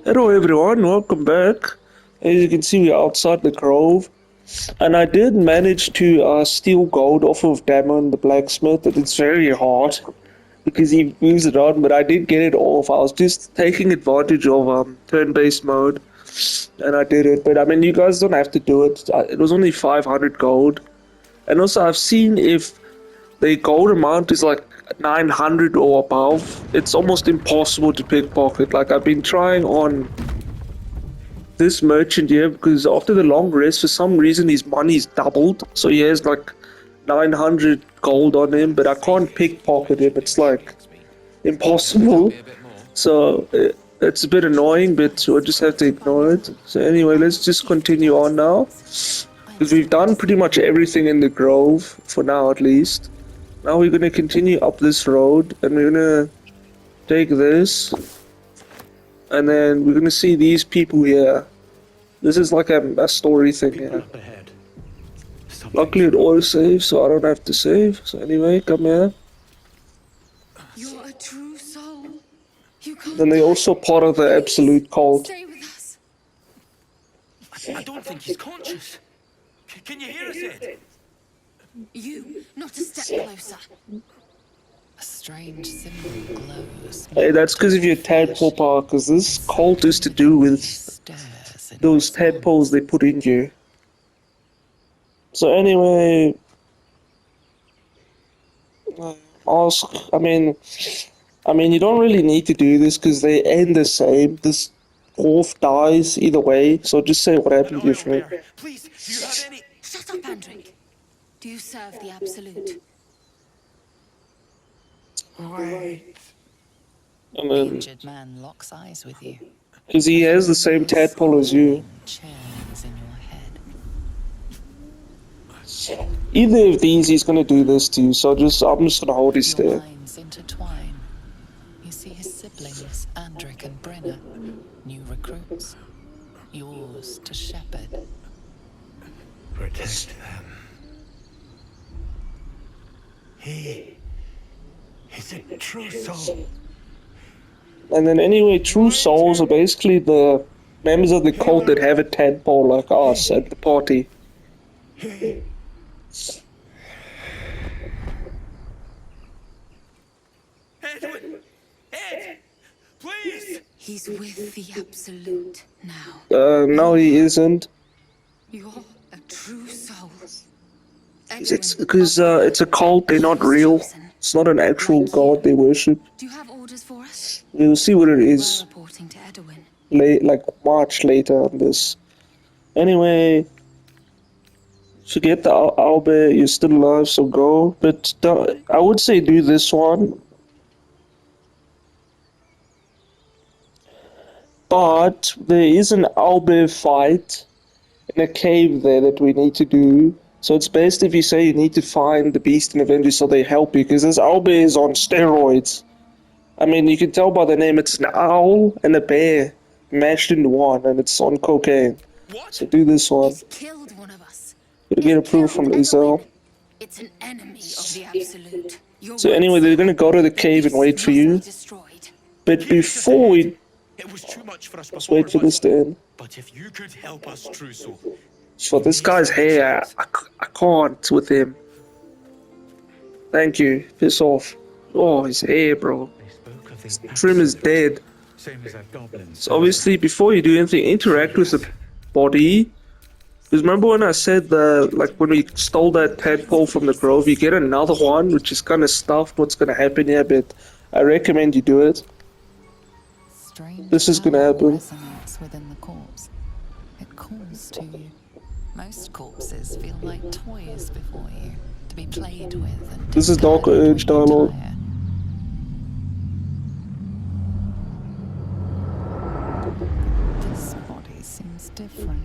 Hello everyone, welcome back. As you can see, we're outside the grove. And I did manage to steal gold off of Damon the blacksmith, and it's very hard because he moves it on, but I did get it off. I was just taking advantage of turn-based mode, and I did it. But I mean, you guys don't have to do it. It was only 500 gold. And also, I've seen if the gold amount is like 900 or above, it's almost impossible to pickpocket. Like, I've been trying on this merchant here because after the long rest, for some reason, his money's doubled. So he has like 900 gold on him, but I can't pickpocket him. It's like impossible. So it's a bit annoying, but we'll just have to ignore it. So anyway, let's just continue on now. Because we've done pretty much everything in the grove, for now at least. Now we're going to continue up this road, and we're going to take this. And then we're going to see these people here. This is like a story thing here. Luckily it auto-saves, so I don't have to save. So anyway, come here. You're a true soul. You can't Then they also part of the absolute cult. stay with us. I don't think he's conscious. Can you hear us, Ed? You, not a step closer. A strange symbol glows. Hey, that's because of your tadpole power, because this cult is to do with Stares in those tadpoles they put in you. So anyway, I mean, you don't really need to do this because they end the same. This dwarf dies either way, so just say what happened to your friend. Please, do you have any... Shut up, Andric. Do you serve the Absolute? Wait. And The then, injured man locks eyes with you. because he has the same tadpole as you. Churns in your head. Either of these, he's gonna do this to you, so I'm just gonna hold his Your stare. minds intertwine. You see his siblings, Andric and Brenna, new recruits. Yours to shepherd. Protect them. He's a true soul. And then anyway, true souls are basically the members of the cult that have a tadpole like us at the party. Edwin! Ed! Please! He's with the Absolute now. No, he isn't. You're a true soul. It's because it's a cult. They're not real. It's not an actual god they worship. Do you have orders for us? We'll see what it We're is reporting to Edwin. like much later on this. Anyway, forget the owlbear. You're still alive, so go. But I would say do this one. But there is an owlbear fight in a cave there that we need to do. So it's best if you say you need to find the beast and Avengers so they help you, because this owlbear is on steroids. I mean, you can tell by the name, it's an owl and a bear mashed into one, and it's on cocaine. What? So do this one. He's killed one of us. Gotta get approval from Lizelle. It's an enemy of the Absolute. Your So anyway, they're gonna go to the cave and wait for you. Destroyed. But before we It was too much for us let's before, wait for this to end. But if you could help us, true soul. For this guy's hair, I can't with him. Thank you. Piss off. Oh, his hair, bro. They spoke of His the trim is dead. same as our goblins. So obviously, before you do anything, interact with the body. Because remember when I said when we stole that tadpole from the grove, you get another one, which is kind of stuffed. What's gonna happen here? But I recommend you do it. Strange This is gonna power happen. resonates within the corpse. It calls to you. Most corpses feel like toys before you, to be played with and This is disturbed Dark Urge when you dialogue. tire. This body seems different.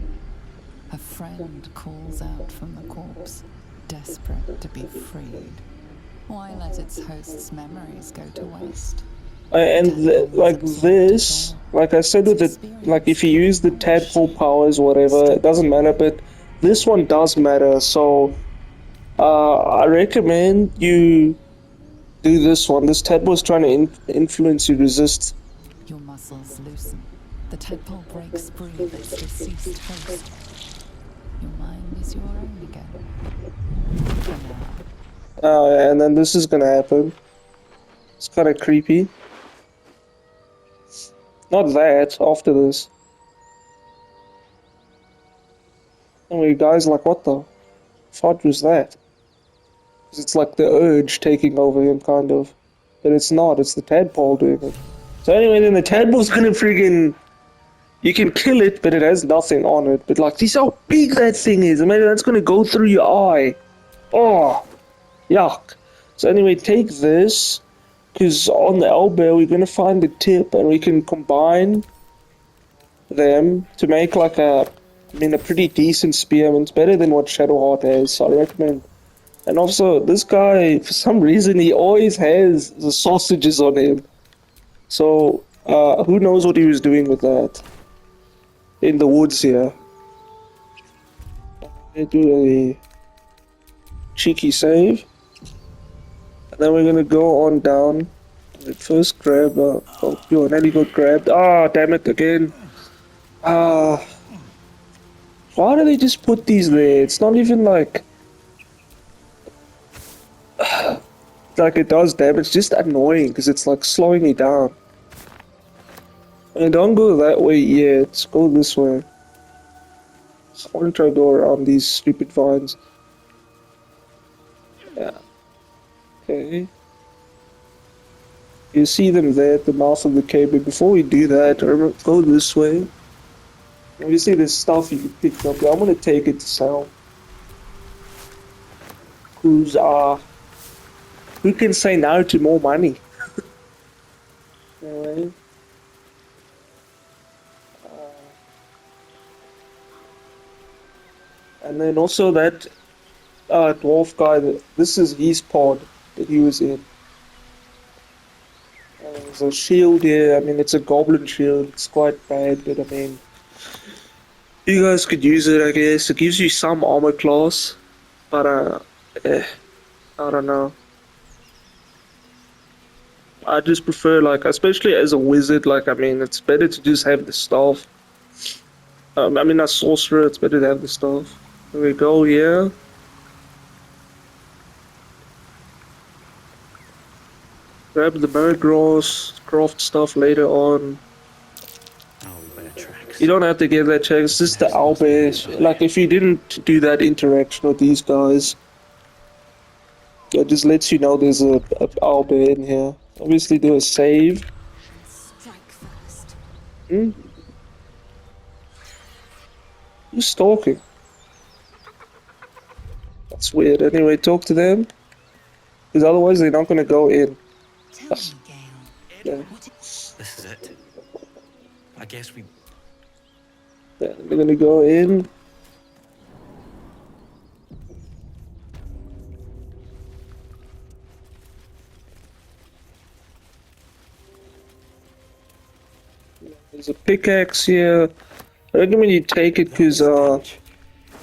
A friend calls out from the corpse, desperate to be freed. Why let its host's memories go to waste? Like this, like I said with it, like if you use the tadpole powers, whatever, it doesn't matter. But this one does matter. So I recommend you do this one. This tadpole is trying to influence you resist. Your muscles loosen. The tadpole breaks free of its deceased host. Your mind is your own again. For now. Oh, yeah, and then this is gonna happen. It's kind of creepy. Not that, after this. Anyway, guys, like, what the fuck was that? 'Cause it's like the urge taking over him, kind of. But it's not, it's the tadpole doing it. So anyway, then the tadpole's gonna friggin'... You can kill it, but it has nothing on it. But like, see how big that thing is. Imagine that's gonna go through your eye. Oh, yuck. So anyway, take this, because on the elbow we're gonna find the tip, and we can combine them to make like a pretty decent spear. I mean, it's better than what Shadowheart has, so I recommend. And also, this guy, for some reason, he always has the sausages on him. So, who knows what he was doing with that? In the woods here. I do a cheeky save. And then we're gonna go on down. First grab, oh, your Nelly got grabbed. Ah, damn it, again. Why do they just put these there? It's not even like... like it does damage, just annoying because it's like slowing me down. And don't go that way yet, go this way. I want to try to go around these stupid vines. Yeah. Okay. You see them there at the mouth of the cave, but before we do that, remember, go this way. Obviously there's stuff you can pick up, but I'm gonna take it to sell. Who can say no to more money? Anyway. And then also that dwarf guy, this is his pod that he was in. There's a shield here, I mean it's a goblin shield, it's quite bad, but I mean... You guys could use it, I guess. It gives you some armor class, but I don't know. I just prefer, like, especially as a wizard, like, I mean, it's better to just have the staff. I mean, as sorcerer, it's better to have the staff. There we go, yeah. Grab the bird grass, craft stuff later on. You don't have to get that check, it's just the owlbear. Like, if you didn't do that interaction with these guys, it just lets you know there's a owlbear in here. Obviously do a save. Strike first. Hmm? Who's talking? That's weird. Anyway, talk to them. Because otherwise they're not gonna go in. Tell me, Gale. Yeah. This is it. I guess we... Yeah, they're gonna go in. There's a pickaxe here. I recommend you take it because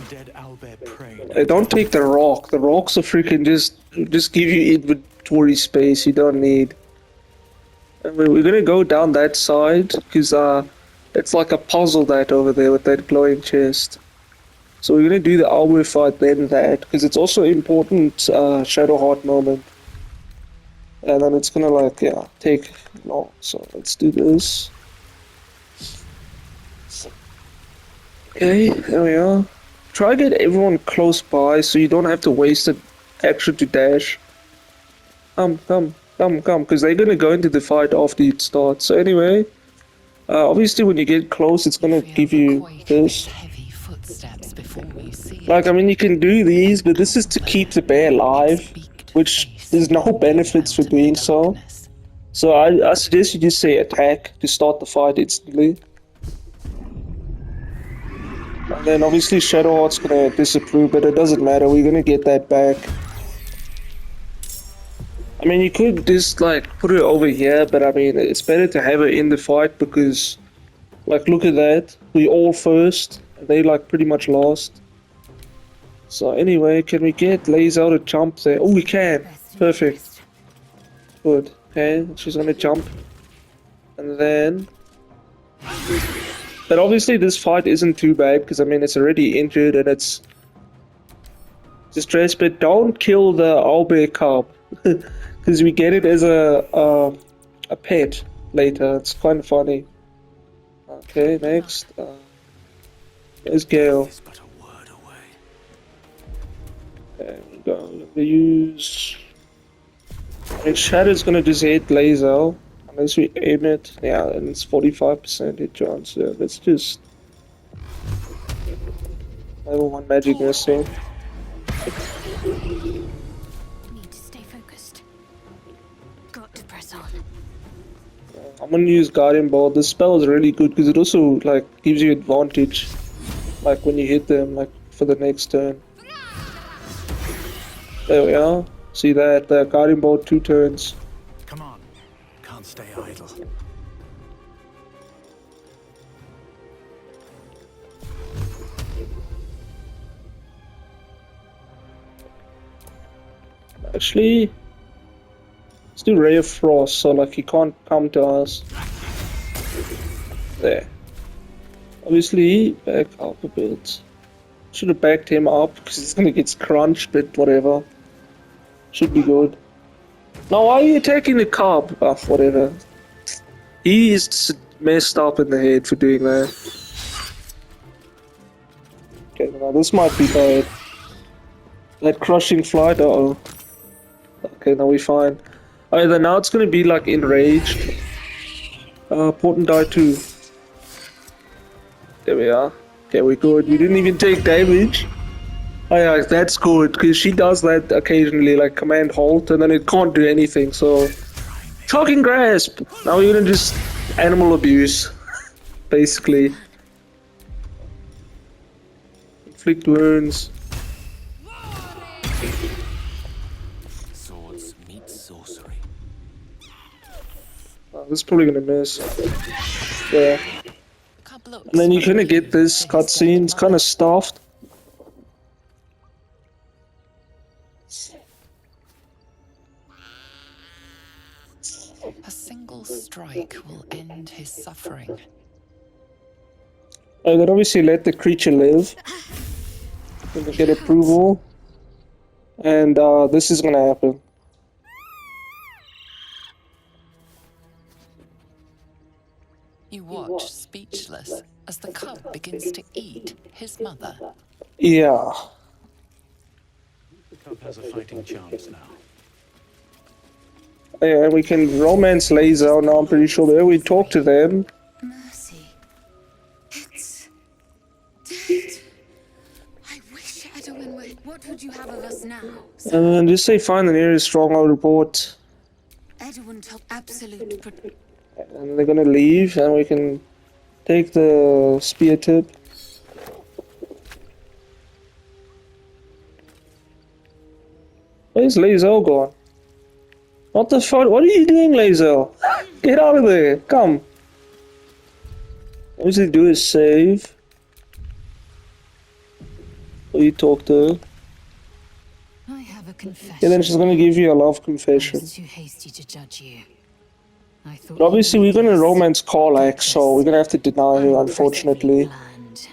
Dead owlbear prey. don't take the rock. The rocks are freaking just give you inventory space you don't need. And we're gonna go down that side because it's like a puzzle that over there with that glowing chest. So we're gonna do the owlbear fight then that because it's also important Shadowheart moment. And then it's gonna like take long. So let's do this. Okay, there we are. Try to get everyone close by so you don't have to waste an action to dash. Come, because they're gonna go into the fight after it starts. So anyway, obviously when you get close, it's gonna give you this. Heavy footsteps before you see Like, I mean, you can do these, but this is to keep the bear alive, which there's no benefits for doing so. So I suggest you just say attack to start the fight instantly. And then obviously Shadowheart's gonna disapprove, but it doesn't matter, we're gonna get that back. I mean, you could just like put her over here, but I mean, it's better to have her in the fight because, like, look at that. We all first, and they like pretty much last. So anyway, can we get Lays out a jump there? Oh, we can. Perfect. Good. Okay, she's gonna jump. And then But obviously this fight isn't too bad, because I mean it's already injured and it's distressed, but don't kill the owlbear cub. Because we get it as a pet later. It's kind of funny. Okay, next. There's Gale. Is but a word away. There we go. We use. And Shadow's gonna just hit laser unless we aim it. Yeah, and it's 45% hit chance. Yeah, let's just level 1 magic missile. Need to stay focused. Got to press on. I'm gonna use Guardian Bolt. This spell is really good because it also like gives you advantage, like when you hit them, like for the next turn. There we are. See that? The Guardian Bolt 2 turns. Come on. Can't stay idle. Actually, let's do Ray of Frost, so like he can't come to us. There. Obviously, back up a bit. Should have backed him up because he's gonna get crunched, but whatever. Should be good. Now, why are you attacking the cub? Oh, whatever. He is messed up in the head for doing that. Okay, now this might be bad. That crushing flight, uh-oh. Okay, now we're fine. Alright, then now it's gonna be like enraged. Portent die 2. There we are. Okay, we're good. We didn't even take damage. Oh yeah, that's good, because she does that occasionally, like command halt, and then it can't do anything, so... Shocking Grasp! Now we're gonna just animal abuse, basically. Inflict wounds. Swords meet sorcery. Oh, this is probably gonna miss. Yeah. And then you kinda get this cutscene, it's kinda stuffed. A single strike will end his suffering. I would obviously let the creature live. Gonna get approval. And this is gonna happen. You watch speechless as the cub begins to eat his mother. Yeah. The cub has a fighting chance now. Yeah, we can romance Laser now, I'm pretty sure. There we talk to them. Mercy. It's dead. I wish Edwin would. What would you have of us now? And just say find the nearest stronghold report. Edwin told absolute. And they're gonna leave, and we can take the spear tip. Where's Laser gone? What the fuck? What are you doing, Laser? Get out of there! Come! What does he do is save. Or you talk to her. I have a confession. And then she's gonna give you a love I confession. was too hasty to judge you. I thought. But obviously, you we're gonna knew romance Karlach, so we're gonna have to deny her, unfortunately. planned.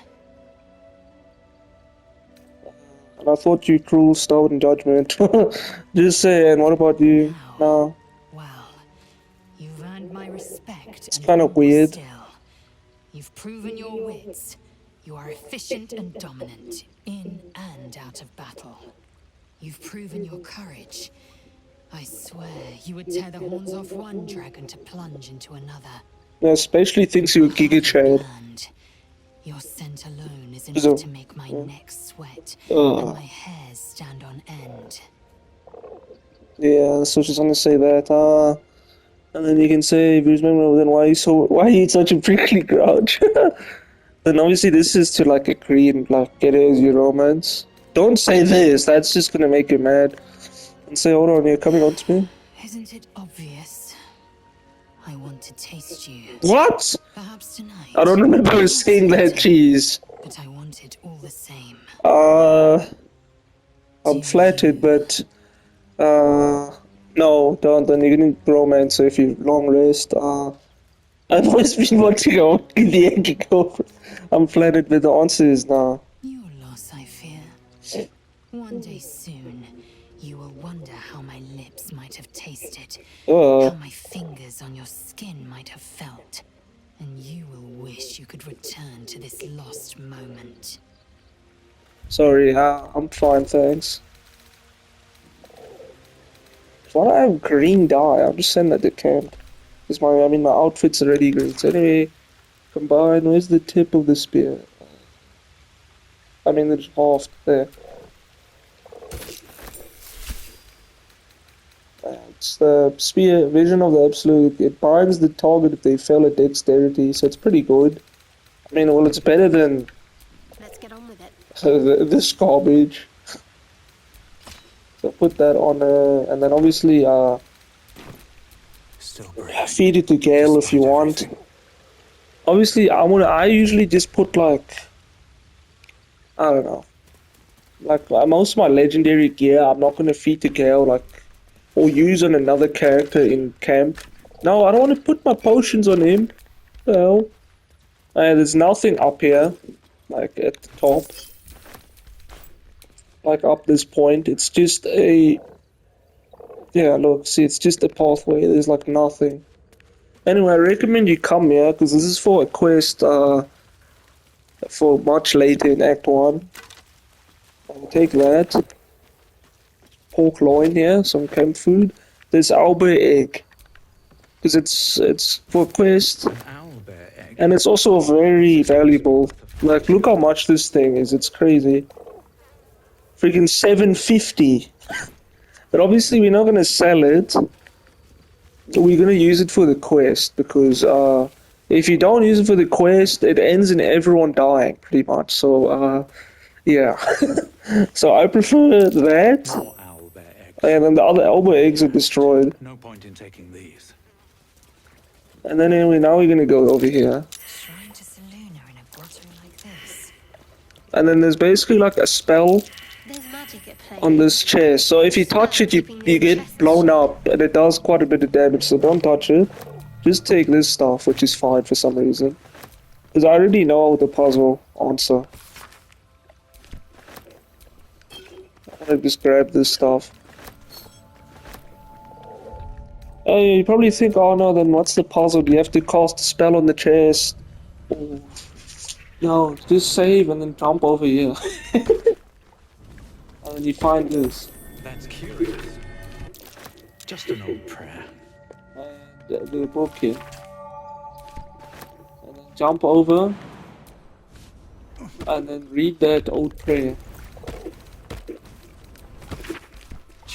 And I thought you cruel, stubborn judgment. Just saying, what about you? No. Well, you've earned my respect. It's kinda weird. Still, you've proven your wits. You are efficient and dominant, in and out of battle. You've proven your courage. I swear you would tear the horns off one dragon to plunge into another. Yeah, especially thinks you're Giga Chad. And your scent alone is So- enough to make my neck sweat and my hairs stand on end. Yeah, so she's gonna say that. And then you can say, "Remember, then why are you such a prickly grouch?" Then obviously this is to like agree and like get it as your romance. Don't say this. That's just gonna make you mad. And say, "Hold on, you're coming on to me." Isn't it obvious? I want to taste you. What? Perhaps tonight. I don't remember saying that. Cheese. But I want it all the same. I'm flattered, but no, don't. Then you're gonna romance her if you long rest. I've always been wanting to get the Yankee Cobra. I'm flattered with the answers now. Your loss, I fear. One day soon, you will wonder how my lips might have tasted, how my fingers on your skin might have felt, and you will wish you could return to this lost moment. Sorry, I'm fine, thanks. Why do I have green dye? I'll just send that to camp. Because my outfit's already green. So anyway, combine, where's the tip of the spear? I mean, there's half there. It's the spear, vision of the absolute. It binds the target if they fail at dexterity, so it's pretty good. I mean, well, it's better than Let's get on with it. this garbage. So put that on and then obviously Still breathing. feed it to Gale if you want. Obviously, I usually just put like, I don't know, like most of my legendary gear I'm not gonna feed to Gale like or use on another character in camp. No, I don't want to put my potions on him. Well, there's nothing up here, like at the top. Like up this point, it's just a... Yeah, look, see, it's just a pathway, there's like nothing. Anyway, I recommend you come here, because this is for a quest, for much later in Act 1. I'll take that. Pork loin here, some camp food. There's owlbear egg. Because it's for a quest, An owlbear egg. and it's also very valuable. Like, look how much this thing is, it's crazy. Freaking 750. But obviously we're not gonna sell it. We're gonna use it for the quest because if you don't use it for the quest, it ends in everyone dying pretty much. So yeah. So I prefer that. More owlbear eggs. And then the other elbow eggs are destroyed. No point in taking these. And then anyway, now we're gonna go over here. Shrine to Seluna in a grotto like this. And then there's basically like a spell There's magic at play. on this chest. So if you touch it, you get blown up, and it does quite a bit of damage. So don't touch it. Just take this stuff, which is fine for some reason, because I already know the puzzle answer. I'm gonna just grab this stuff. Oh, you probably think, oh no, then what's the puzzle? Do you have to cast a spell on the chest? Or... No, just save and then jump over here. And then you find this. That's curious. Just an old prayer. And the book here. And then jump over. And then read that old prayer.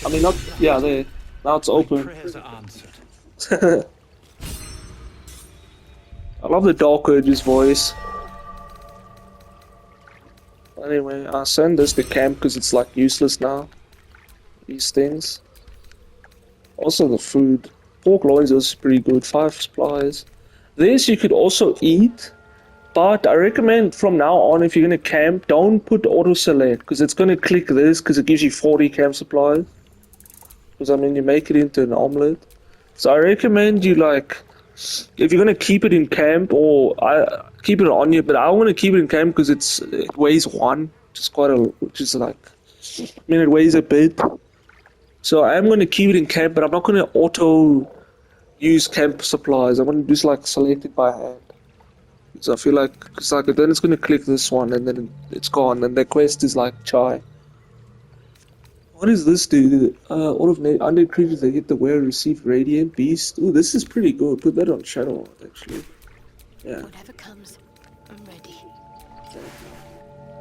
I mean, not... Yeah, there. Now it's My open. prayers are answered. I love the Dark Urge's voice. Anyway, I'll send this to camp because it's like useless now. These things. Also the food. Pork loins is pretty good. 5 supplies. This you could also eat. But I recommend from now on, if you're gonna camp, don't put auto select because it's gonna click this because it gives you 40 camp supplies. Because I mean, you make it into an omelet. So I recommend you like, if you're gonna keep it in camp, or I keep it on you, but I want to keep it in camp because it weighs 1, which is quite a, which is like, I mean, it weighs a bit. So I am gonna keep it in camp, but I'm not gonna auto use camp supplies. I'm gonna just like select it by hand. So I feel like, cause like then it's gonna click this one and then it's gone, and the quest is like chai. What does this do? All of undead creatures that hit the wearer receive radiant beast. Ooh, this is pretty good. Put that on channel actually. Yeah, Whatever comes, I'm ready.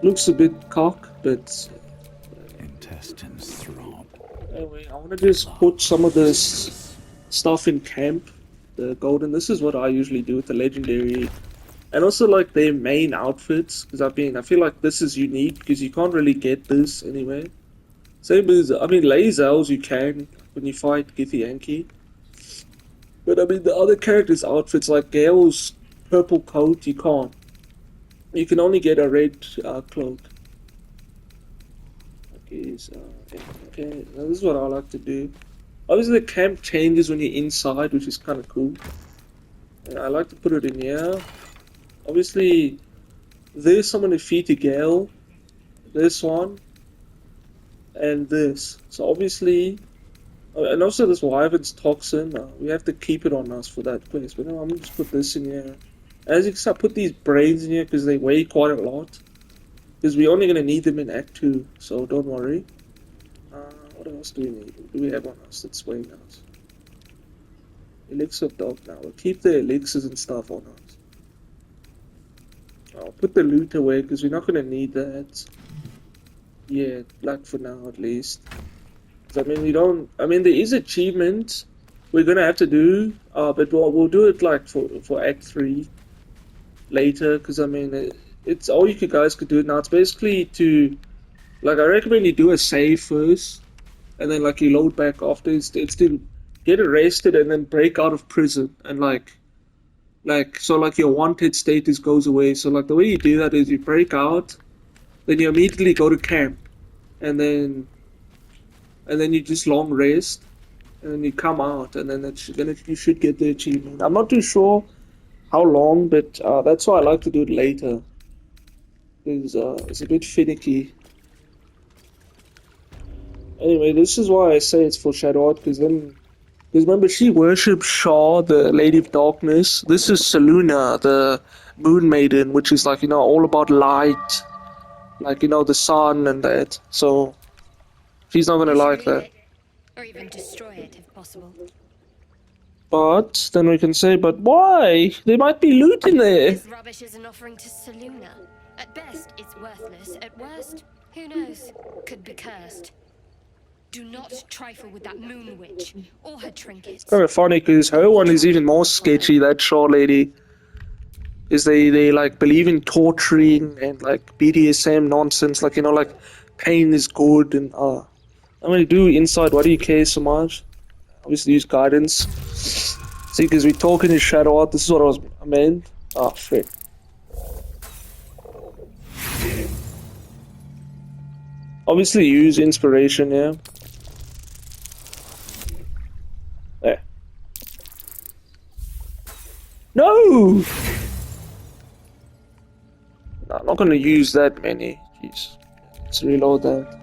looks a bit cock, but Intestines throb. anyway, I want to just put some of this stuff in camp. The golden. This is what I usually do with the legendary, and also like their main outfits. Because I feel like this is unique because you can't really get this anyway. Same as, I mean, lasers you can when you fight Githyanki. But I mean, the other characters' outfits, like Gale's purple coat, you can't. You can only get a red cloak. Okay, so, okay, now this is what I like to do. Obviously, the camp changes when you're inside, which is kind of cool. And I like to put it in here. Obviously, there's someone to defeat a Gale. This one. And this. So obviously... And also this Wyvern's Toxin. We have to keep it on us for that quest. But no, I'm gonna just put this in here. As you can see, I put these brains in here because they weigh quite a lot. Because we're only gonna need them in Act 2. So don't worry. What else do we need? Do we have on us that's weighing us? Elixir of Dog now. We'll keep the elixirs and stuff on us. I'll put the loot away because we're not going to need that. Yeah, like for now at least. I mean, we don't. I mean, there is achievement we're going to have to do, but we'll do it like for Act 3 later because I mean, it's all you guys could do it now. It's basically to. Like, I recommend you do a save first, and then like you load back after. It's to get arrested and then break out of prison and so like your wanted status goes away. So like the way you do that is you break out, then you immediately go to camp, and then you just long rest, and then you come out, and then you should get the achievement. I'm not too sure how long, but that's why I like to do it later. Because it's a bit finicky. Anyway, this is why I say it's foreshadowed, because remember, she worships Shah, the Lady of Darkness. This is Seluna, the Moon Maiden, which is like, all about light. Like, the sun and that. So, she's not gonna like that. Or even destroy it if possible. But, then we can say, but why? There might be loot in there. This rubbish is an offering to Seluna. At best, it's worthless. At worst, who knows? Could be cursed. Do not trifle with that moon witch or her trinkets. Kind of funny because her one is even more sketchy. That Shaw lady is they like believe in torturing and like BDSM nonsense. Like like pain is good and I'm gonna do inside. Why do you care so much? Obviously use guidance. See, because we're talking in shadow art. This is what I meant. Oh shit. Obviously use inspiration. Yeah. There. No! No, I'm not gonna use that many. Jeez. Let's reload that.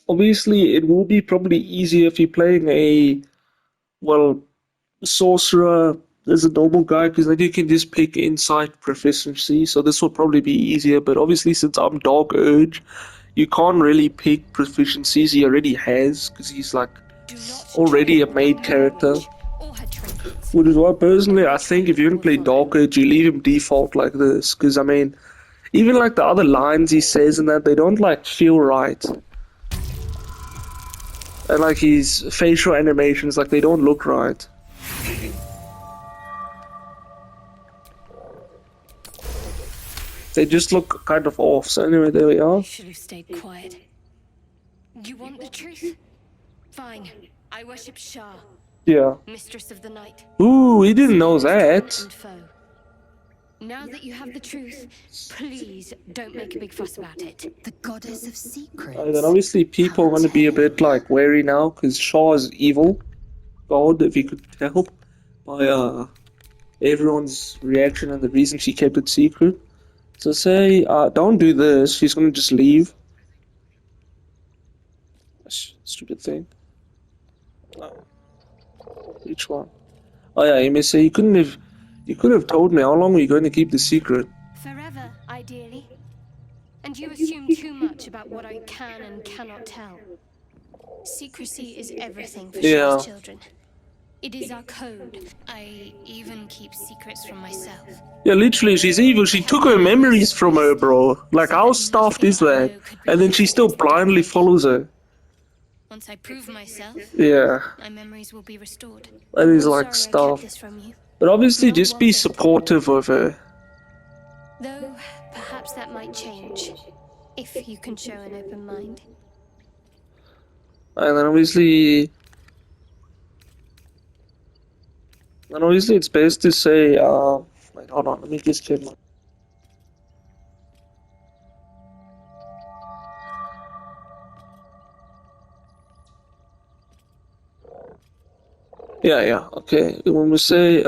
Obviously, it will be probably easier if you're playing a, well, sorcerer as a normal guy, because then you can just pick insight proficiency, so this will probably be easier, but obviously since I'm Dark Urge, you can't really pick proficiencies he already has, because he's like already a made character. Which is why personally I think if you're gonna play Dark Urge, you leave him default like this, because I mean, even like the other lines he says and that, they don't like feel right. And like his facial animations, like they don't look right. They just look kind of off. So anyway, there we are. You should have stayed quiet. You want the truth? Fine. I worship Shah, Yeah. mistress of the night. Ooh, he didn't know that. And foe. Now that you have the truth, please don't make a big fuss about it. The goddess of secrets. Then obviously people are going to be a bit like wary now because Shaw is evil. God, if you could tell by everyone's reaction and the reason she kept it secret. So say, don't do this. She's going to just leave. Stupid thing. Which one? Oh yeah, you may say you could have told me how long were you going to keep the secret. Forever, ideally. And you assume too much about what I can and cannot tell. Secrecy is everything for Shah's children. It is our code. I even keep secrets from myself. Yeah, literally, she's evil. She took her memories from her, bro. Like, how stuffed is that? And then she still blindly follows her. Once I prove myself, my memories will be restored. That is like stuff. But obviously, just be supportive of her. Though, perhaps that might change, if you can show an open mind. And then obviously... And obviously it's best to say, wait, hold on, let me just check my... Yeah, okay. When we say,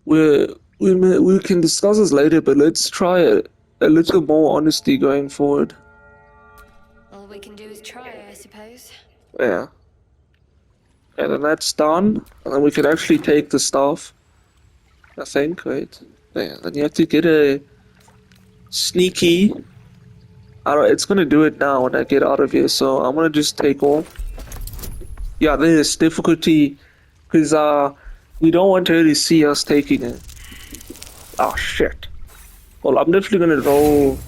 we can discuss this later, but let's try a little more honesty going forward. All we can do is try, I suppose. Yeah. And then that's done, and then we can actually take the stuff. I think, wait. Yeah, then you have to get a sneaky. I don't, it's gonna do it now when I get out of here, so I'm gonna just take off. Yeah, there's difficulty, because we don't want her to see us taking it. Oh shit. Well, I'm definitely gonna roll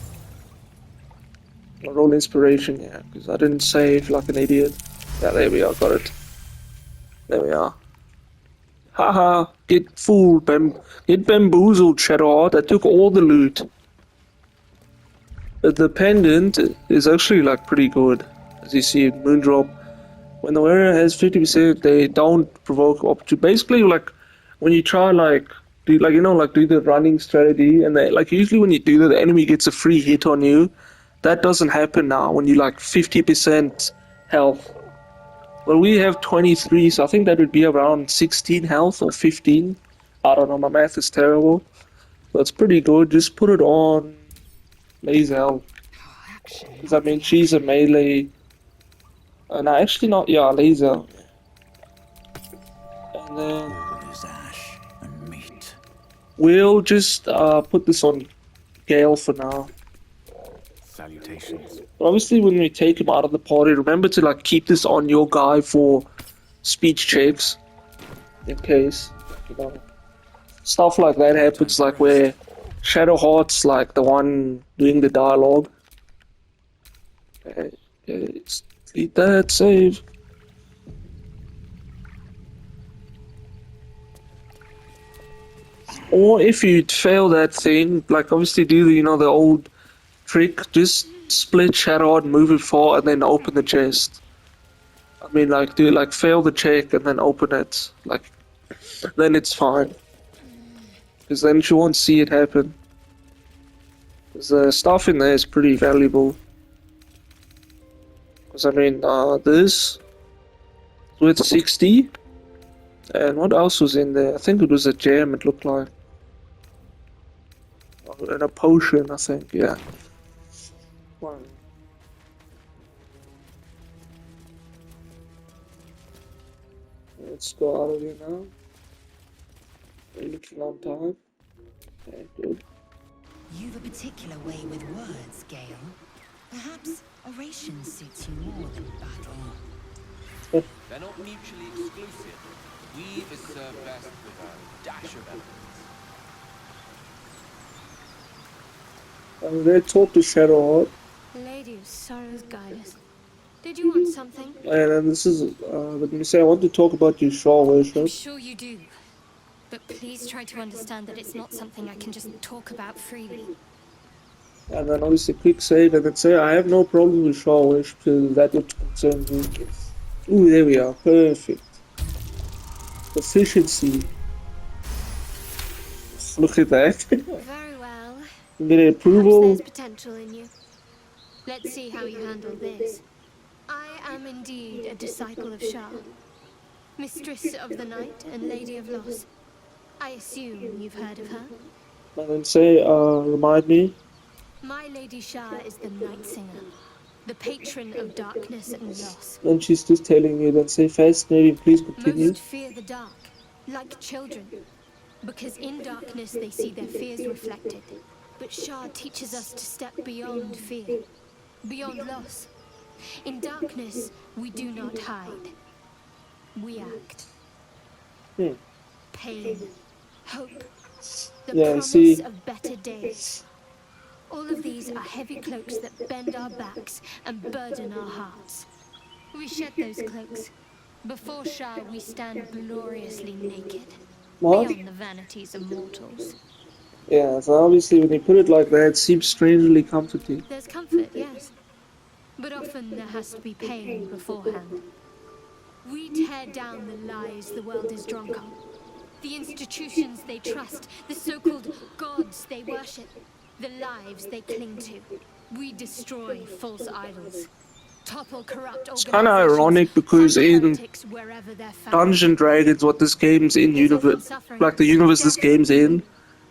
inspiration, yeah, because I didn't save like an idiot. Yeah, there we are, got it. There we are. Haha, get fooled, get bamboozled, Shadowheart. I took all the loot. But the pendant is actually like pretty good. As you see, Moondrop. When the wearer has 50%, they don't provoke up to. Basically, like when you try like do like like do the running strategy, and they like usually when you do that, the enemy gets a free hit on you. That doesn't happen now when you like 50% health. Well, we have 23, so I think that would be around 16 health or 15. I don't know, my math is terrible. But it's pretty good. Just put it on Lazel. Because I mean, she's a melee. No, actually not, yeah, Laser. And then All is ash and meat. we'll just put this on Gale for now. Salutations. But obviously, when we take him out of the party, remember to like keep this on your guy for speech checks, in case stuff like that happens, like where Shadowheart's like the one doing the dialogue. Okay, let's delete that, save. Or if you fail that thing, like obviously do the old trick, just split Shadowheart, move it far, and then open the chest. I mean, like do like fail the check and then open it, like then it's fine, because then she won't see it happen. Because the stuff in there is pretty valuable. Because I mean, this with 60, and what else was in there? I think it was a gem. It looked like, and a potion. I think, yeah. One. Let's go out of here now. A little long time. Okay, good. You've a particular way with words, Gale. Perhaps oration suits you more than battle. They're not mutually exclusive. Weave is served best with a dash of elegance. I'm gonna talk to Shadowheart, Lady of Sorrows, guide us. Did you want something? and then this is. Let me say, I want to talk about your Shaw I'm worship. sure you do. But please try to understand that it's not something I can just talk about freely. And then obviously quick save, and then say I have no problem with Shaw worship because that would concern me. Ooh, there we are, perfect. Efficiency. Look at that. Very well. You get an Perhaps approval. there's potential in you. Let's see how you handle this. I am indeed a disciple of Shah, mistress of the night and lady of loss. I assume you've heard of her. And then say, remind me. My Lady Shah is the night singer, the patron of darkness and loss. Then she's just telling you, then say fascinating, please continue. Most fear the dark, like children, because in darkness they see their fears reflected. But Shah teaches us to step beyond fear, beyond loss. In darkness, we do not hide. We act. Pain, hope, the Yeah, I promise see. of better days. All of these are heavy cloaks that bend our backs and burden our hearts. We shed those cloaks. Before Shah, we stand gloriously naked, What? beyond the vanities of mortals. Yeah, so obviously when you put it like that, it seems strangely comforting. There's comfort, yes, but often there has to be pain beforehand. We tear down the lies the world is drunk on. The institutions they trust, the so-called gods they worship, the lives they cling to. We destroy false idols, topple corrupt It's kind of organizations, ironic because fight in heretics wherever they're found. Dungeon Dragons, what this game's in There's often universe, suffering, like the universe this death game's in, even.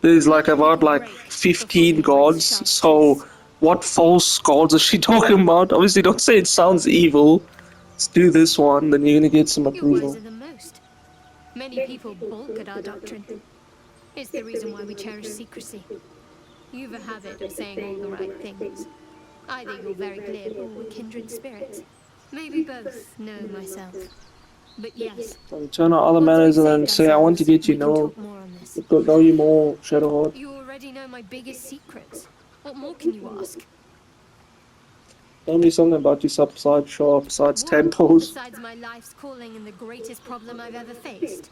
there's like Many about people like break before 15 they embrace gods. sharp So truths. what false gods is she talking about? Obviously, don't say it sounds evil. Let's do this one, then you're gonna get some You're approval. wiser than most. Many people balk at our doctrine. It's the reason why we cherish secrecy. You've a habit of saying all the right things. Either you're very glib or we're kindred spirits. Maybe both, know myself. But yes, So turn on other once manners we've and then saved say, I want to ourselves, get you we can know, talk more on this. know you more, Shadowheart. You already know my biggest secrets. What more can you ask? Tell me something about your side shop besides What, temples. besides my life's calling and the greatest problem I've ever faced?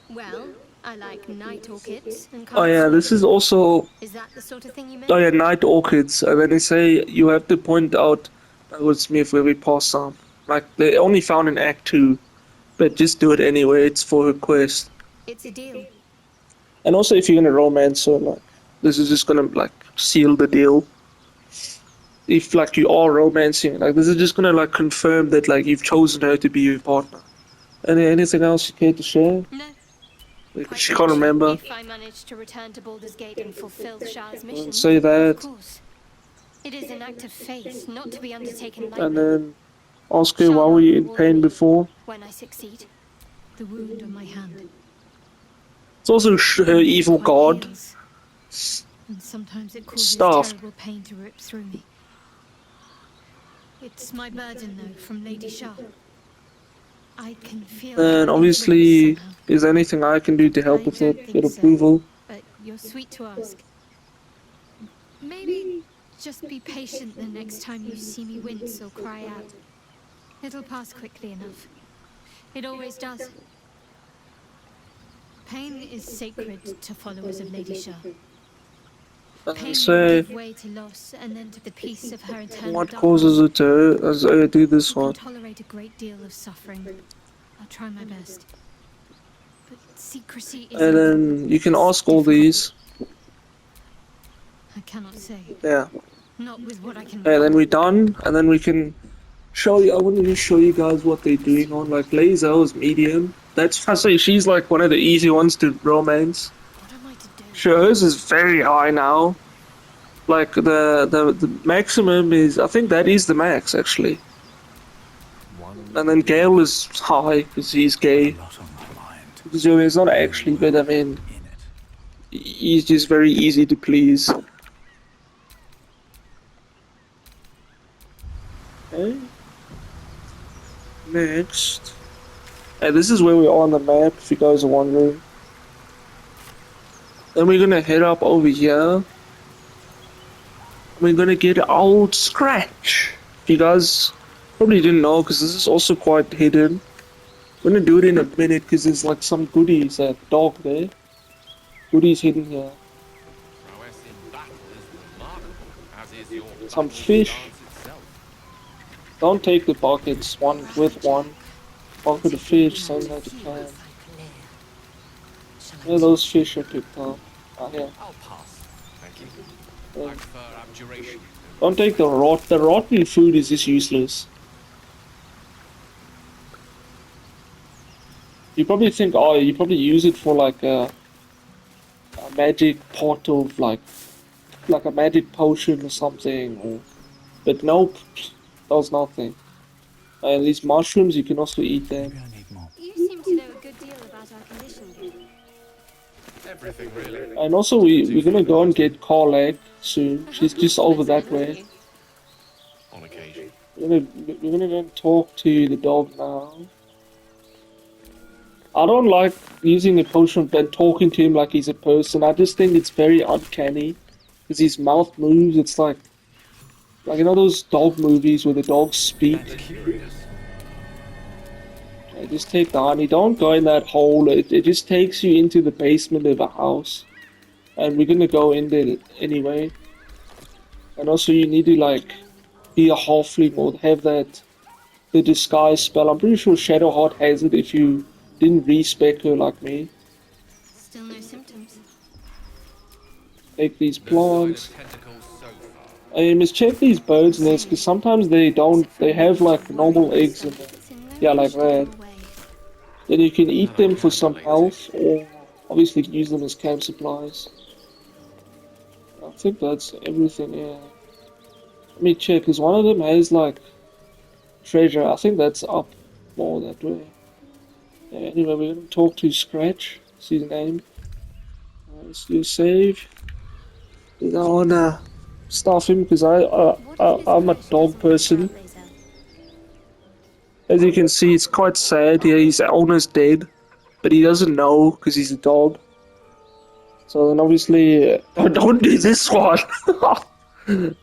Well, I like night orchids and Oh yeah, can't this sleep. is also Is that the sort of thing you meant? oh yeah, night orchids, and then they say you have to point out Smith where we pass some. Like they only found in Act 2, but just do it anyway. It's for her quest. It's a deal. And also, if you're gonna romance her, like this is just gonna like seal the deal. If like you are romancing, like this is just gonna like confirm that like you've chosen her to be your partner. Anything else you care to share? No. Like, Quite she can't rich. remember. If I manage to return to Baldur's Gate and fulfill Shah's mission, Say that. of course. It is an act of faith, not to be undertaken lightly. And then ask her why were you in pain before. When I succeed. The wound on my hand. It's also her evil Quite god. heals, and sometimes it causes Stuff. terrible pain to rip through me. It's my burden, though, from Lady Shah. I can feel her And obviously, influence somehow. is there anything I can do to help I with it? don't Get think so. approval? But you're sweet to ask. Maybe just be patient the next time you see me wince or cry out. It'll pass quickly enough. It always does. Pain is sacred to followers of Lady Shah. Pain will Say give way to loss and then to the peace of her eternal what darkness. causes it to her as I do this I can one. tolerate a great deal of suffering. I'll try my best. But secrecy is And then you can ask all these. I cannot say. Yeah. Not with what I can. And then we're done. And then we can show you. I wanted to show you guys what they're doing on like Lazel's medium. That's I say she's like one of the easy ones to romance. What am I to do? Sure, hers is very high now. Like the maximum is I think that is the max actually. And then Gale is high because he's gay. Lot on my mind. Because he's not actually, but I mean, In it. he's just very easy to please. Okay. Next. Hey, this is where we are on the map, if you guys are wondering. Then we're gonna head up over here. We're gonna get old Scratch. If you guys probably didn't know, because this is also quite hidden. We're gonna do it in a minute, because there's like some goodies, a dog there. Goodies hidden here. Prowess in battle is remarkable, as is your Some battle fish. stance itself. Don't take the buckets, one with one. Bucket of fish, send that you can. Yeah, those fish are picked up. Ah, yeah. I'll pass. Thank you. Yeah. I prefer abjuration. Don't take the rot. The rotten food is just useless. You probably think, oh, you probably use it for like a magic pot of like a magic potion or something. Or, but nope, does nothing. And these mushrooms, you can also eat them. Maybe I need more. You seem to know a good deal about our condition. Everything really. And also, we're gonna go and get Carlag soon. She's just over that way. On occasion. We're gonna go and talk to the dog now. I don't like using a potion and talking to him like he's a person. I just think it's very uncanny. Because his mouth moves, it's like you know those dog movies where the dogs speak? That's curious. Okay, just take the honey. Don't go in that hole. It just takes you into the basement of a house. And we're gonna go in there anyway. And also you need to like be a halfling or have the disguise spell. I'm pretty sure Shadowheart has it if you didn't respec her like me. Still no symptoms. Take these No sign of plants. tentacles so far. You must check these birds' nests because sometimes they don't. They have like normal eggs in them. It's in no Yeah, like rush to go that. away. Then you can eat None I them for can some relate to. health, or obviously use them as camp supplies. I think that's everything. Yeah. Let me check. Cause one of them has like treasure. I think that's up more that way. Yeah, anyway, we're gonna talk to Scratch. See his name. Let's do save. I wanna stuff him because What if this I'm a bridge dog doesn't work person. out, Lae'zel? As you can see, it's quite sad. Yeah, his owner's dead, but he doesn't know because he's a dog. So then obviously, don't do this one.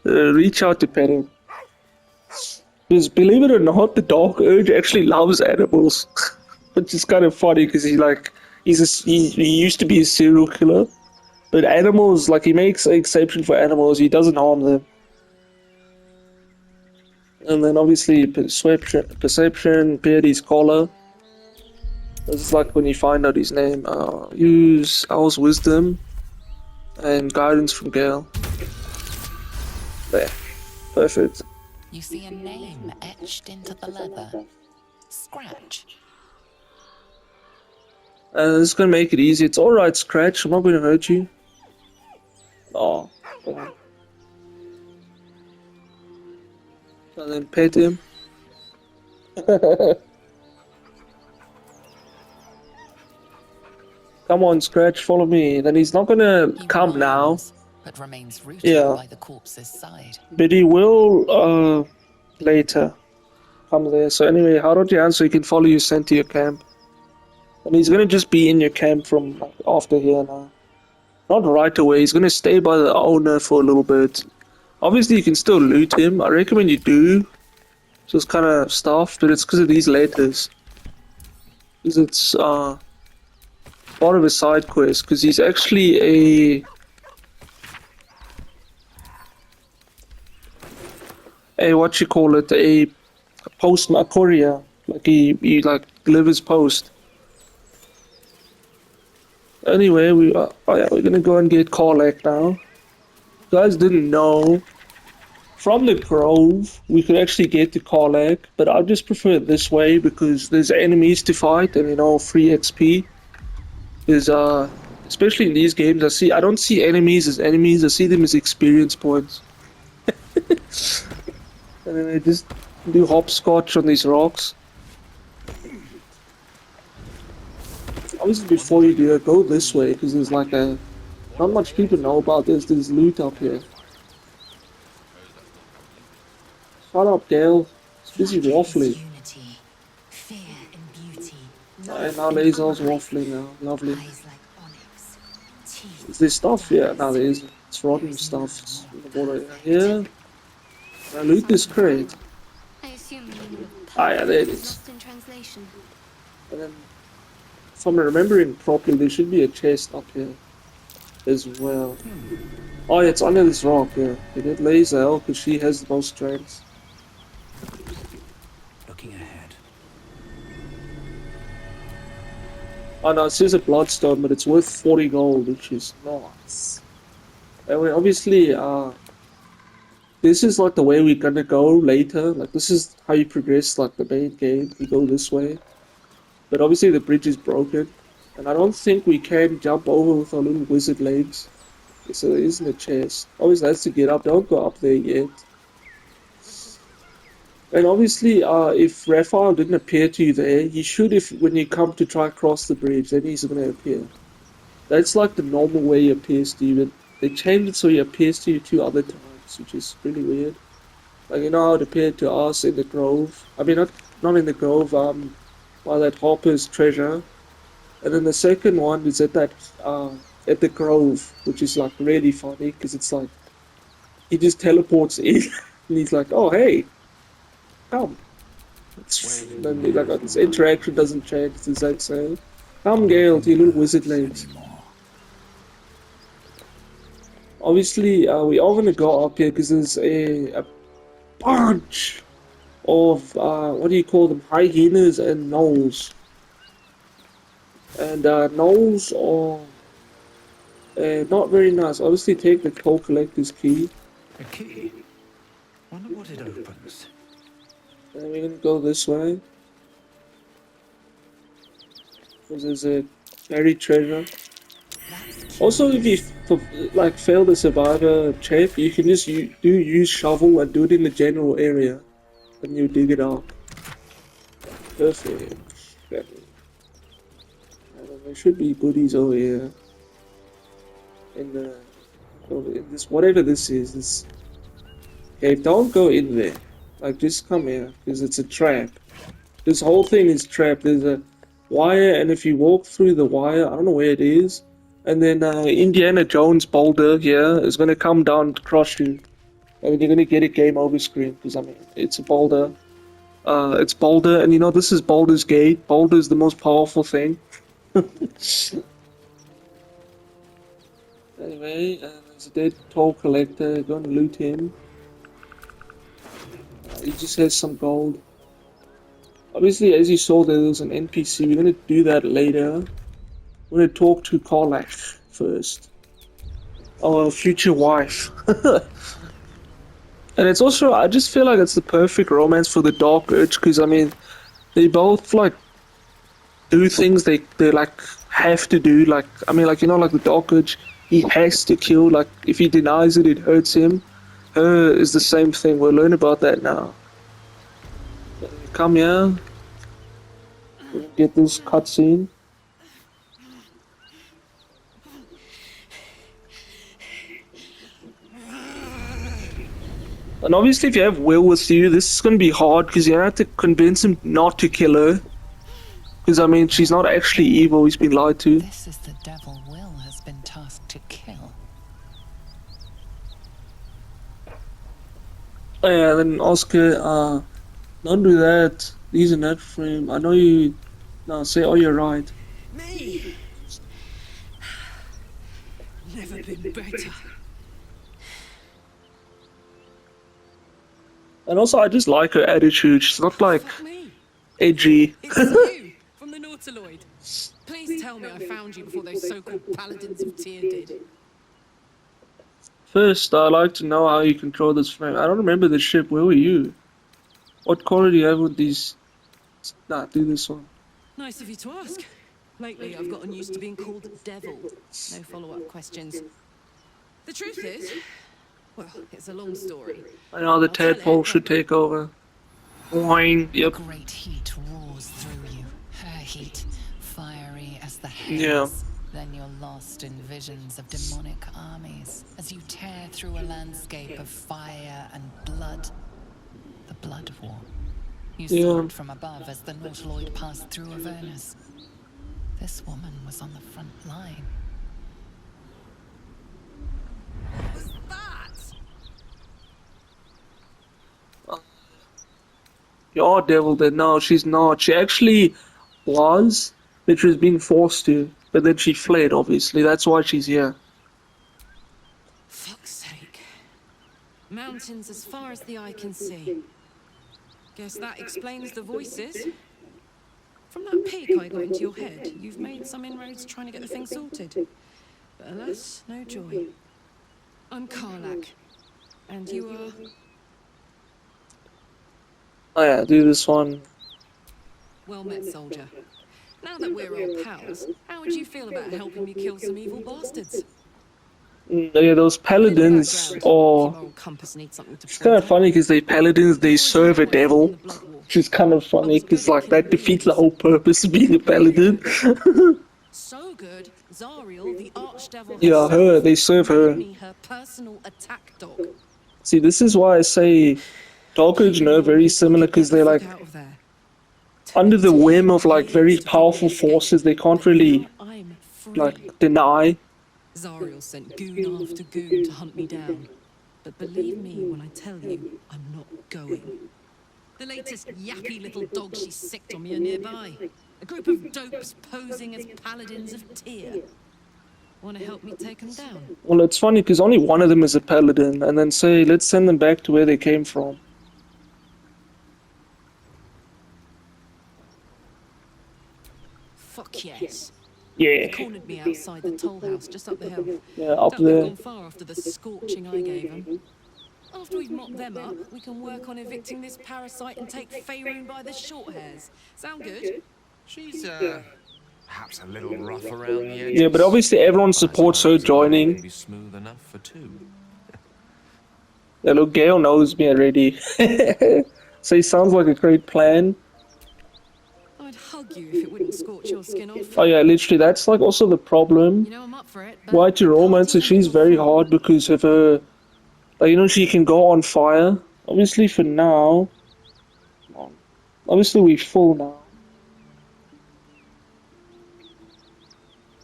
Reach out to pet him. Because believe it or not, the dog Urge actually loves animals, which is kind of funny because he used to be a serial killer, but animals like he makes an exception for animals. He doesn't harm them. And then obviously perception, Perry's collar. This is like when you find out his name. Use Owl's wisdom and guidance from Gale. There, perfect. You see a name etched into the leather. Scratch. This is gonna make it easy. It's alright, Scratch. I'm not gonna hurt you. Oh, and then pet him. Come on, Scratch, follow me. Then he's not gonna He come now. whines, but remains rooted Yeah. by the corpse's side. But he will later come there. So anyway, how don't you answer? He can follow you sent to your camp. And he's gonna just be in your camp from like, after here now. Not right away, he's gonna stay by the owner for a little bit. Obviously you can still loot him. I recommend you do. Just kinda stuff, but it's because of these letters. Because it's part of a side quest, because he's actually a what you call it, a a courier. Like he like delivers post. Anyway, we're gonna go and get Karlak now. You guys didn't know. From the Grove, we could actually get to Karlak, but I just prefer it this way because there's enemies to fight and free XP. Is especially in these games, I don't see enemies as enemies. I see them as experience points. And then I just do hopscotch on these rocks. Obviously, before you do it, go this way because there's like not much people know about this. There's loot up here. Shut up, Gale. It's busy waffling. Unity, fear and beauty. And now Lae'zel's waffling now. Lovely. Eyes like onyx, teeth Is there stuff? Yeah, now there diamonds. is. It's rotten stuff. It's in the water. Yeah. Now loot this crate. I assume the meaning of Ah, yeah, there it perfect is. lost in translation. And then, if I'm remembering properly, there should be a chest up here as well. Oh, yeah, it's under this rock, yeah. You get Lae'zel because she has the most strength. Looking ahead. Oh no, it says a bloodstone, but it's worth 40 gold, which is nice. Anyway, obviously, this is like the way we're gonna go later. Like, this is how you progress, like, the main game. You go this way. But obviously the bridge is broken. And I don't think we can jump over with our little wizard legs. So there isn't a chest. Obviously that's to get up. Don't go up there yet. And obviously, if Raphael didn't appear to you there, he should if when you come to try cross the bridge, then he's gonna appear. That's like the normal way he appears to you, but they changed it so he appears to you 2 other times, which is really weird. Like how it appeared to us in the Grove. I mean not in the Grove, by that Harper's treasure. And then the second one is at at the Grove, which is like really funny because it's like he just teleports in and he's like, "Oh hey, come." Then like this interaction doesn't change. It's the exact same. Come, Gale, to your little wizard legs. Anymore. Obviously, we are gonna go up here because there's a bunch of what do you call them? Hyenas and gnolls. And gnolls are Not very nice. Obviously, take the coal collector's key. A key? Wonder what it opens. And we're gonna go this way. Because there's a buried treasure. Also, if you like fail the survivor check, you can just use shovel and do it in the general area, and you dig it up. Perfect. There should be goodies over here. In this whatever this is. This. Okay, don't go in there. Like just come here, because it's a trap. This whole thing is trapped. There's a wire, and if you walk through the wire, I don't know where it is. And then Indiana Jones Baldur here is gonna come down to crush you. And you're gonna get a game over screen, because I mean, it's a Baldur. It's Baldur, and you know, this is Baldur's Gate. Baldur is the most powerful thing. Anyway, there's a dead toll collector. Go and loot him. He just has some gold. Obviously, as you saw, there was an NPC. We're gonna do that later. We're gonna talk to Karlach first. Our future wife. And it's also, I just feel like it's the perfect romance for the Dark Urge, because I mean, they both like do things they like have to do. Like I mean, like you know, like the Dark Urge, he has to kill. Like if he denies it, it hurts him. Her is the same thing. We'll learn about that now. Come here. We'll get this cutscene. And obviously, if you have Will with you, this is going to be hard because you have to convince him not to kill her. Because, I mean, she's not actually evil, he's been lied to. This is the devil Will has been tasked to kill. Oh, yeah, then Oscar, don't do that. These are not frame. I know you. No, say, oh, you're right. Me? Never been better. And also, I just like her attitude. She's not like Fuck me. edgy. It's you from the Nautiloid. Please tell me I found you before those so-called paladins of Tyr did. First, I'd like to know how you control this frame. I don't remember the ship. Where were you? What color do you have with these? Nah, do this one. Nice of you to ask. Lately, I've gotten used to being called Devil. No follow-up questions. The truth is, well, it's a long story. I know the I'll tell tadpole it. should take over. Boing. Yep. Great heat roars through you. Her heat, fiery as the Yeah. haze. Then you're lost in visions of demonic armies as you tear through a landscape of fire and blood. The Blood War. You saw it from above as the Nautiloid passed through Avernus. This woman was on the front line. What was that? You're devil then. No, she's not. She actually was, but she was being forced to. But then she fled, obviously. That's why she's here. Fuck's sake. Mountains as far as the eye can see. Guess that explains the voices. From that peak I got into your head, you've made some inroads trying to get the thing sorted. But alas, no joy. I'm Karlach. And you are... Oh yeah, do this one. Well met, soldier. Now that we're old pals, how would you feel about helping me kill some evil bastards? Yeah, those paladins, or Moral compass needs something to it's kind of point funny because they paladins, they serve a devil, which is kind of funny because like that defeats the whole purpose of being a paladin. at. So good, Zariel, the archdevil Yeah, her, herself, they serve her. made me her personal attack dog. See, this is why I say Dark Age and her very similar because they're like Out of there. under the whim of like very powerful forces. They can't really I'm free. like deny. Zariel sent goon after goon to hunt me down. But believe me when I tell you, I'm not going. The latest yappy little dogs she sicked on me are nearby. A group of dopes posing as paladins of Tyr. Want to help me take them down? Well, it's funny because only one of them is a paladin, and then say let's send them back to where they came from. Fuck yes. Yeah. They cornered me outside the toll house just up the hill. Yeah, up Doubt they've there. gone far after the scorching I gave them. After we've mopped them up, we can work on evicting this parasite and take Faerun by the short hairs. Sound good? She's, perhaps a little rough around the edges. Yeah, but obviously everyone But I supports her suppose the road joining. can be smooth enough for two. Yeah, look, Gale knows me already. So it sounds like a great plan. I'd hug you if it wouldn't scorch your skin off. Oh yeah, literally, that's like also the problem. You know I'm up for it, but White Romancer, she's very hard because of her, like, you know, she can go on fire. Obviously for now, obviously we're full now.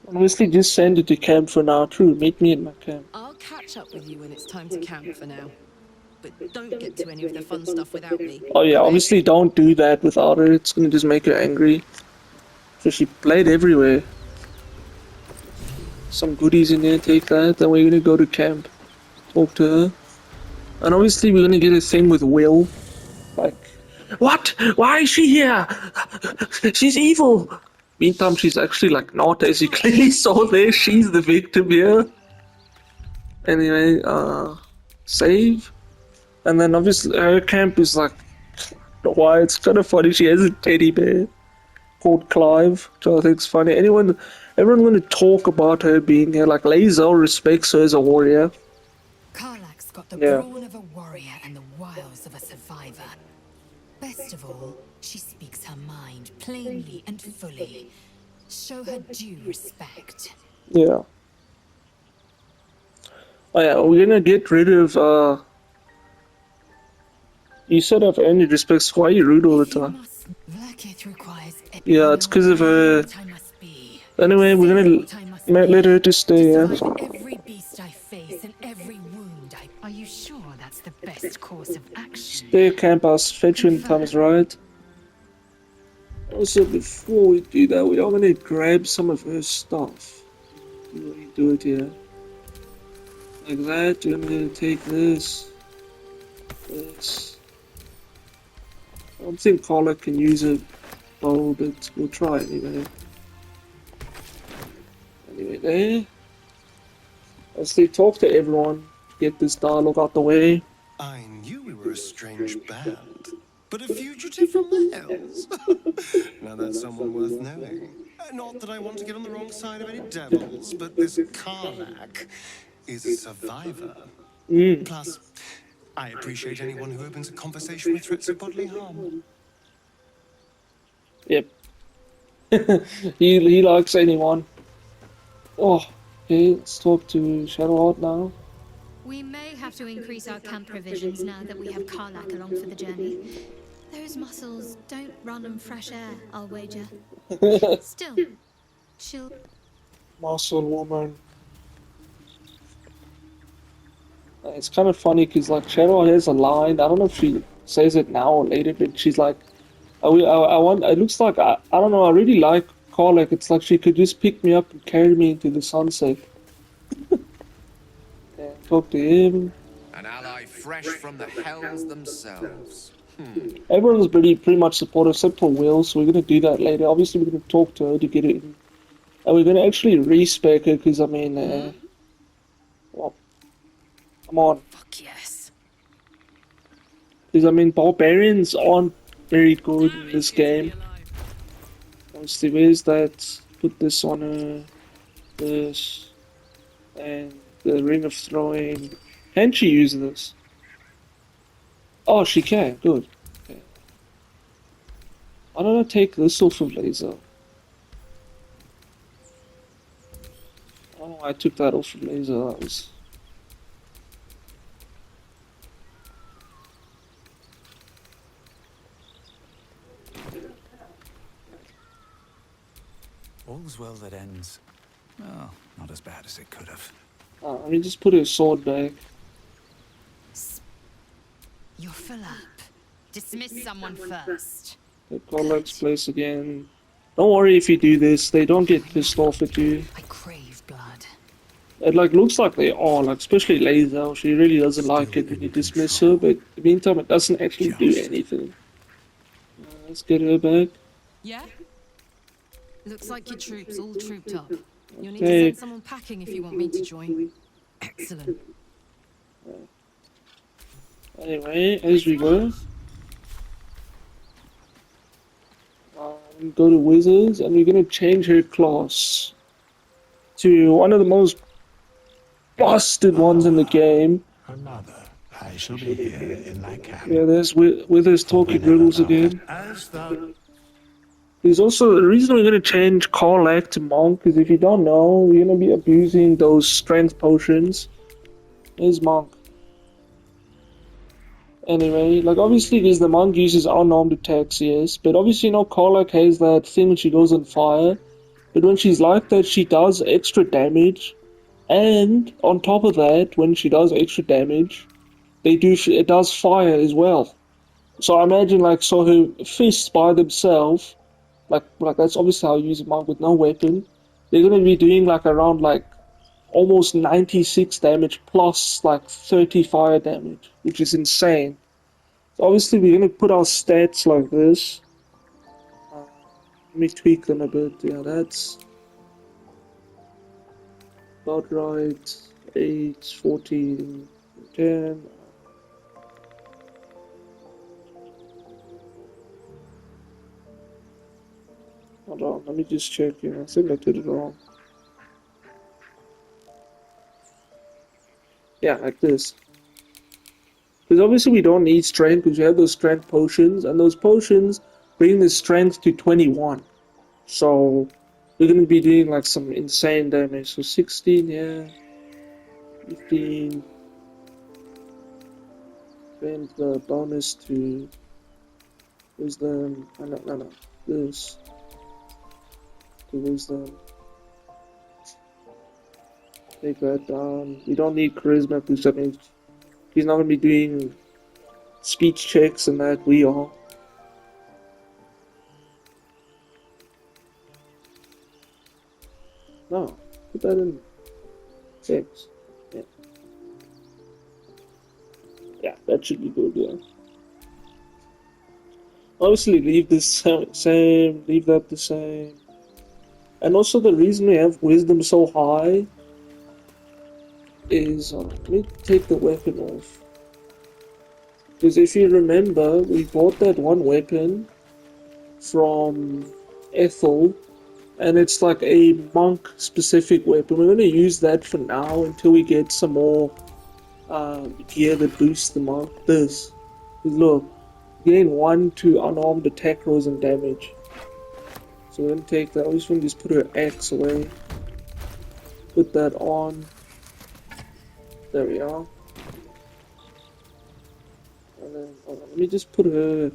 Obviously just send it to camp for now. True, meet me at my camp. I'll catch up with you when it's time to camp for now. But don't get to any of the fun stuff without me. Oh yeah, Okay? obviously don't do that without her. It's gonna just make her angry. So she played everywhere. Some goodies in there, take that. Then we're gonna go to camp. Talk to her. And obviously we're gonna get a thing with Will. Like, what? Why is she here? She's evil! Meantime, she's actually like not, as you clearly saw there. She's the victim here. Anyway, save. And then obviously her camp is like, why it's kind of funny. She has a teddy bear called Clive, which I think's funny. Everyone going to talk about her being here. Like Lae'zel respects her as a warrior. Karlach's got the Yeah. brawn of a warrior and the wiles of a survivor. Best of all, she speaks her mind plainly and fully. Show her due respect. Yeah. Oh yeah, we're gonna get rid of you said I've earned your respect. Why are you rude all the time? Vlaakith requires Yeah, it's 'cause of her. what I must be. Anyway, we're gonna let her to stay. Yeah. Despite every beast I face and every wound I... Are you sure that's the best course of action? Stay at camp house. Fetch when time's right. Also, before we do that, we are gonna grab some of her stuff. We do it here. Like that. I'm gonna take this. This. I don't think Carla can use a bow, but we'll try anyway. Anyway, there. As they talk to everyone, get this dialogue out the way. I knew we were a strange band, but a fugitive from the hells. Now that's someone worth knowing. Not that I want to get on the wrong side of any devils, but this Karlach is a survivor. Plus, I appreciate anyone who opens a conversation with threats of bodily harm. Yep. he likes anyone. Oh, okay, let's talk to Shadowheart now. We may have to increase our camp provisions now that we have Karlach along for the journey. Those muscles don't run on fresh air, I'll wager. Still, she'll... Muscle woman. It's kind of funny because like Shadowheart has a line. I don't know if she says it now or later, but she's like, I want. It looks like I don't know. I really like Karlach. It's like she could just pick me up and carry me into the sunset. Yeah, talk to him. An ally fresh from the hells themselves. Everyone's pretty much supportive except for Will, so we're gonna do that later. Obviously, we're gonna talk to her to get it in. And we're gonna actually respec her because I mean, well, come on. Fuck yes. Because I mean, barbarians aren't very good in this game. Obviously, where's that? Put this on her. This. And the ring of throwing. Can she use this? Oh, she can. Good. Okay. Why don't I take this off of Lae'zel? I don't know why I took that off of Lae'zel. That was... All's well that ends. Well, not as bad as it could have. Let me just put her sword back. You're full up. Dismiss someone first. Take Karlach's place again. Don't worry if you do this, they don't get pissed off at you. I crave blood. It like looks like they are, like especially Lae'zel. She really doesn't like it when you dismiss her, but in the meantime it doesn't actually do anything. Let's get her back. Yeah? Looks like your troops all trooped up. You'll need to Okay. send someone packing if you want me to join. Excellent. Anyway, as we go, go to Wizards, and we're gonna change her class to one of the most busted ones in the game. Another. I shall be here in my camp. Yeah, there's Withers talking riddles again. As thou There's also the reason we're gonna change Karlak to Monk is if you don't know, we're gonna be abusing those strength potions. There's Monk. Anyway, like obviously because the Monk uses unarmed attacks, yes, but obviously Karlak has that thing when she goes on fire. But when she's like that, she does extra damage, and on top of that, when she does extra damage, it does fire as well. So I imagine so her fists by themselves, like that's obviously how you use a monk with no weapon. They're gonna be doing around almost 96 damage plus 30 fire damage, which is insane. So obviously we're gonna put our stats like this. Let me tweak them a bit. Yeah, that's about right. 8, 14, 10. Hold on, let me just check here. I think I did it wrong. Yeah, like this. Because obviously we don't need strength because we have those strength potions, and those potions bring the strength to 21. So we're going to be doing some insane damage. So 16, yeah. 15. Then the bonus to wisdom. No. This. To wisdom. Take that down. We don't need charisma because that means he's not going to be doing speech checks and that. We are. No, put that in 6. Yeah. Yeah, that should be good, yeah. Obviously leave this same, leave that the same. And also the reason we have wisdom so high is, let me take the weapon off. Because if you remember, we bought that one weapon from Ethel, and it's a monk specific weapon. We're going to use that for now until we get some more gear that boosts the monk. This. Look, gain 1 to unarmed attack rolls and damage. So we're going to take that. I just want to put her axe away. Put that on. There we are. And then, hold on, let me just put her...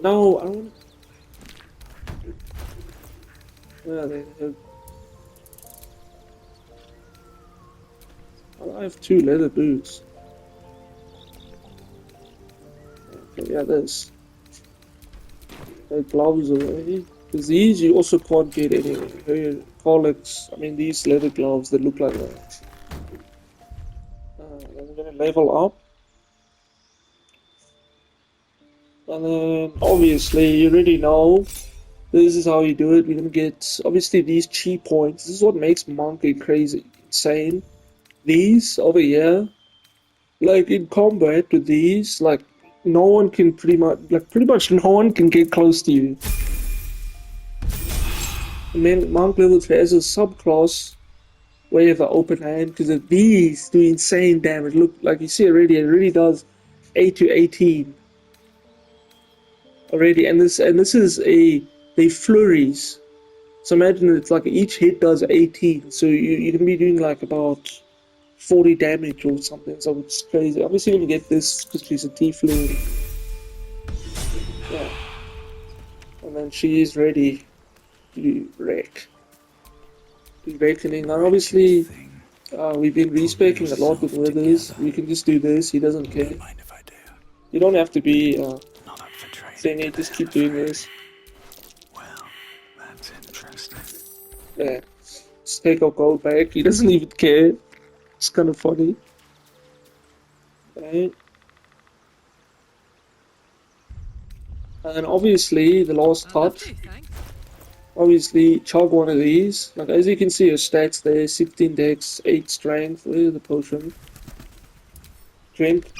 No, I don't want to... Yeah, they have... I have 2 leather boots. Okay, yeah, there's... The gloves away. Because these you also can't get anyway. Her Collets, these leather gloves that look like that. Then we're gonna level up. And then, obviously, you already know, this is how you do it. We're gonna get, obviously, these chi points. This is what makes Monk crazy, insane. These over here, in combat with these, no one can pretty much no one can get close to you. And then Monk level 3 has a subclass where you have an open hand because these do insane damage. Look, like you see already, it really does 8 to 18 already, and this is they flurries. So imagine it's each hit does 18, so you can be doing about 40 damage or something. So it's crazy. Obviously, when you get this because she's a tiefling, yeah, and then she is ready to wreck. To reckoning. Now, obviously, we've been respecing a lot with Withers. We can just do this. He doesn't care. You don't have to be saying it. Just keep doing this. Well, that's interesting. Yeah. Just take our gold back. He doesn't even care. It's kind of funny. Right. And obviously, the last That'll touch, do, thanks. obviously chug one of these. Like, as you can see, your stats there, 16 dex, 8 strength, where's the potion? Drink.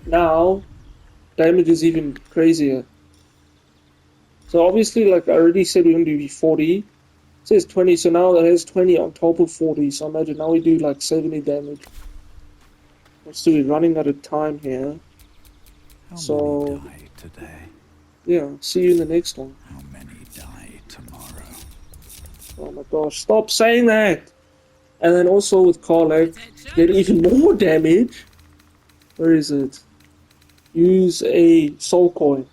Now, damage is even crazier. So obviously, like I already said, we're going to do 40. It says 20, so now that has 20 on top of 40. So imagine now we do like 70 damage. So we're running out of time here. How So, many die today? yeah, see you in the next one. How many die tomorrow? Oh my gosh, stop saying that! And then also with Karlach, get even more damage. Where is it? Use a soul coin.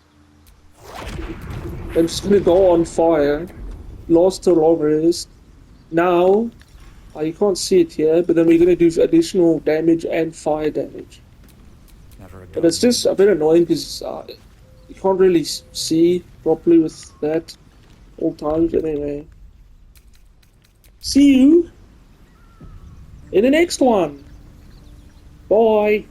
I'm just gonna go on fire. Lost to Roberist. Now, you can't see it here, but then we're gonna do additional damage and fire damage. Never a But it's just a bit annoying because you can't really see properly with that all times. Anyway, see you in the next one. Bye.